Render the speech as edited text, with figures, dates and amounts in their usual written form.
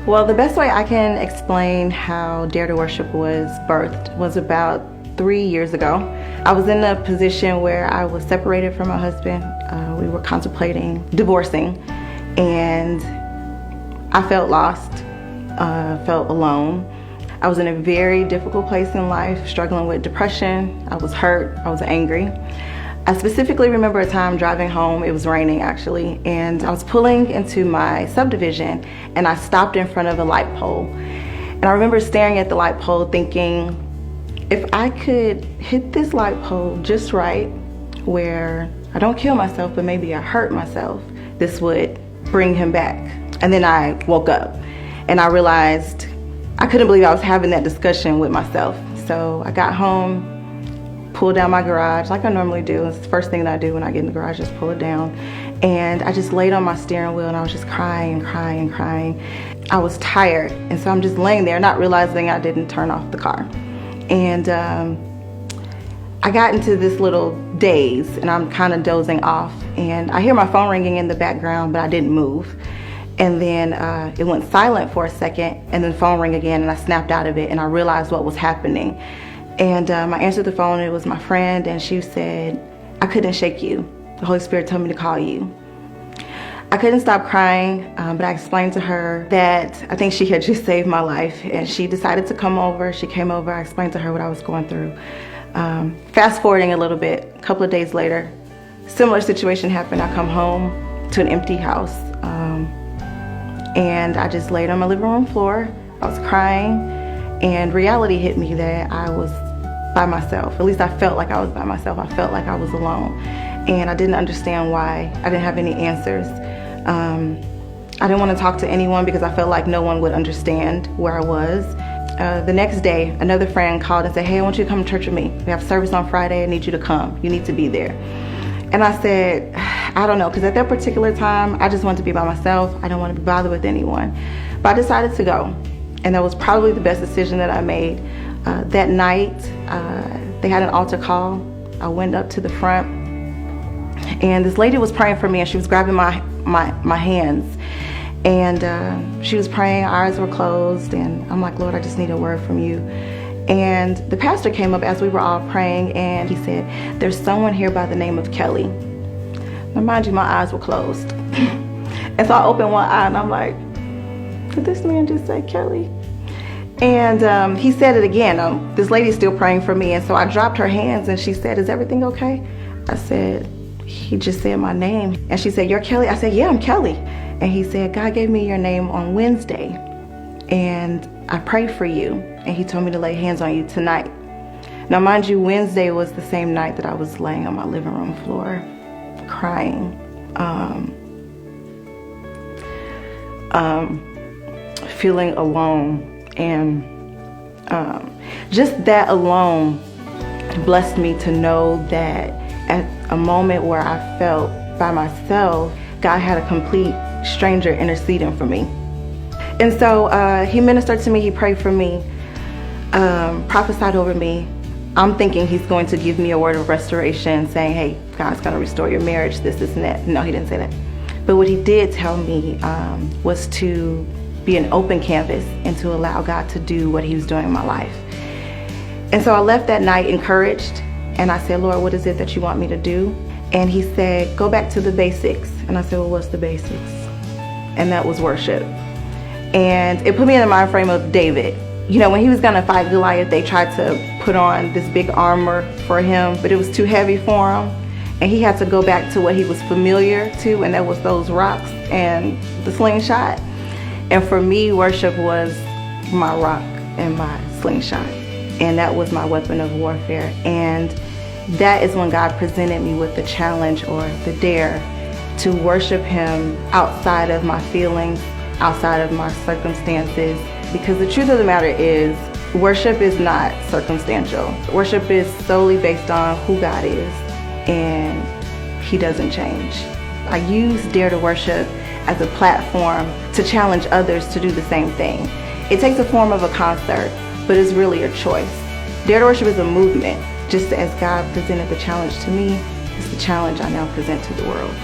Well, the best way I can explain how Dare to Worship was birthed was about 3 years ago. I was in a position where I was separated from my husband. We were contemplating divorcing, and I felt lost, felt alone. I was in a very difficult place in life, struggling with depression. I was hurt, I was angry. I specifically remember a time driving home, it was raining actually, and I was pulling into my subdivision and I stopped in front of a light pole. And I remember staring at the light pole thinking, if I could hit this light pole just right, where I don't kill myself, but maybe I hurt myself, this would bring him back. And then I woke up and I realized I couldn't believe I was having that discussion with myself. So I got home, pulled down my garage like I normally do. It's the first thing that I do when I get in the garage, just pull it down. And I just laid on my steering wheel and I was just crying. I was tired, and so I'm just laying there not realizing I didn't turn off the car. And I got into this little daze and I'm kind of dozing off, and I hear my phone ringing in the background, but I didn't move. And then it went silent for a second, and then the phone rang again, and I snapped out of it and I realized what was happening. And I answered the phone, it was my friend, and she said, I couldn't shake you. The Holy Spirit told me to call you. I couldn't stop crying, but I explained to her that I think she had just saved my life, and she decided to come over. She came over, I explained to her what I was going through. Fast forwarding a little bit, a couple of days later, similar situation happened. I come home to an empty house, and I just laid on my living room floor. I was crying, and reality hit me that I was by myself. At least I felt like I was by myself. I felt like I was alone, and I didn't understand why. I didn't have any answers. I didn't want to talk to anyone because I felt like no one would understand where I was. The next day, another friend called and said, hey, I want you to come to church with me. We have service on Friday. I need you to come. You need to be there. And I said, I don't know, because at that particular time, I just wanted to be by myself. I don't want to be bothered with anyone. But I decided to go. And that was probably the best decision that I made. That night, they had an altar call. I went up to the front, and this lady was praying for me, and she was grabbing my hands. And she was praying, our eyes were closed, and I'm like, Lord, I just need a word from you. And the pastor came up as we were all praying, and he said, there's someone here by the name of Kelly. Now, mind you, my eyes were closed. And so I opened one eye, and I'm like, did this man just say Kelly? And he said it again. This lady's still praying for me, and so I dropped her hands, and she said, is everything okay? I said, he just said my name. And she said, you're Kelly? I said, yeah, I'm Kelly. And he said, God gave me your name on Wednesday, and I prayed for you, and he told me to lay hands on you tonight. Now, mind you, Wednesday was the same night that I was laying on my living room floor, crying, feeling alone, and just that alone blessed me to know that at a moment where I felt by myself, God had a complete stranger interceding for me. And so he ministered to me, he prayed for me, prophesied over me. I'm thinking he's going to give me a word of restoration, saying, hey, God's going to restore your marriage, this, and that. No, he didn't say that. But what he did tell me was to be an open canvas and to allow God to do what he was doing in my life. And so I left that night encouraged, and I said, Lord, what is it that you want me to do? And he said, go back to the basics. And I said, well, what's the basics? And that was worship. And it put me in the mind frame of David. You know, when he was going to fight Goliath, they tried to put on this big armor for him, but it was too heavy for him. And he had to go back to what he was familiar to, and that was those rocks and the slingshot. And for me, worship was my rock and my slingshot. And that was my weapon of warfare. And that is when God presented me with the challenge, or the dare, to worship him outside of my feelings, outside of my circumstances. Because the truth of the matter is, worship is not circumstantial. Worship is solely based on who God is, and he doesn't change. I use Dare to Worship as a platform to challenge others to do the same thing. It takes the form of a concert, but it's really a choice. Dare to Worship is a movement. Just as God presented the challenge to me, it's the challenge I now present to the world.